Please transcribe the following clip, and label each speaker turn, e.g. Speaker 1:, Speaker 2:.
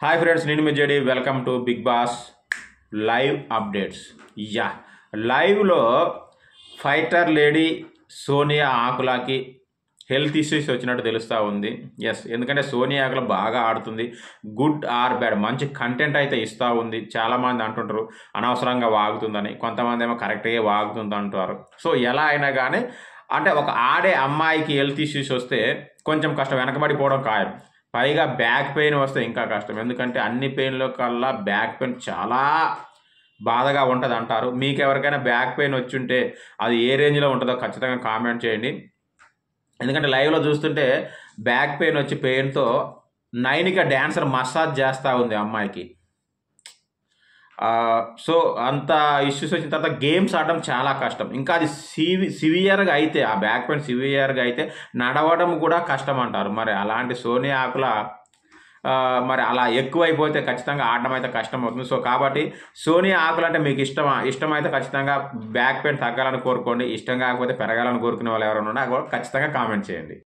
Speaker 1: Hi friends, నేను మీ JD. Welcome to Big Boss live updates. లైవ్లో ఫైటర్ లేడీ సోనియా ఆకులాకి హెల్త్ ఇష్యూస్ వచ్చినట్టు తెలుస్తూ ఉంది. ఎందుకంటే సోనియా ఆకుల బాగా ఆడుతుంది. గుడ్ ఆర్ బ్యాడ్ మంచి కంటెంట్ అయితే ఇస్తూ ఉంది. చాలామంది అంటుంటారు అనవసరంగా వాగుతుందని, కొంతమంది ఏమో కరెక్ట్గా వాగుతుంది అంటారు. సో ఎలా అయినా కానీ అంటే ఒక ఆడే అమ్మాయికి హెల్త్ ఇష్యూస్ వస్తే కొంచెం కష్టం, వెనకబడిపోవడం ఖాయం. పైగా బ్యాక్ పెయిన్ వస్తే ఇంకా కష్టం. ఎందుకంటే అన్ని పెయిన్లో కల్లా బ్యాక్ పెయిన్ చాలా బాధగా ఉంటుంది అంటారు. మీకు ఎవరికైనా బ్యాక్ పెయిన్ వచ్చి ఉంటే అది ఏ రేంజ్లో ఉంటుందో ఖచ్చితంగా కామెంట్ చేయండి. ఎందుకంటే లైవ్లో చూస్తుంటే బ్యాక్ పెయిన్ వచ్చి పెయిన్తో నైనిక డ్యాన్సర్ మసాజ్ చేస్తూ ఉంది అమ్మాయికి. సో అంత ఇష్యూస్ వచ్చిన తర్వాత గేమ్స్ ఆడడం చాలా కష్టం. ఇంకా అది సివియర్గా అయితే, ఆ బ్యాక్ పెయిన్ సివియర్గా అయితే నడవడం కూడా కష్టం అంటారు. మరి అలాంటి సోనియా ఆకుల మరి అలా ఎక్కువైపోతే ఖచ్చితంగా ఆడడం అయితే కష్టం అవుతుంది. సో కాబట్టి సోనియా ఆకులు అంటే మీకు ఇష్టమైతే ఖచ్చితంగా బ్యాక్ పెయిన్ తగ్గాలని కోరుకోండి. ఇష్టం కాకపోతే పెరగాలని కోరుకునే వాళ్ళు ఎవరైనా ఉన్నా ఖచ్చితంగా కామెంట్ చేయండి.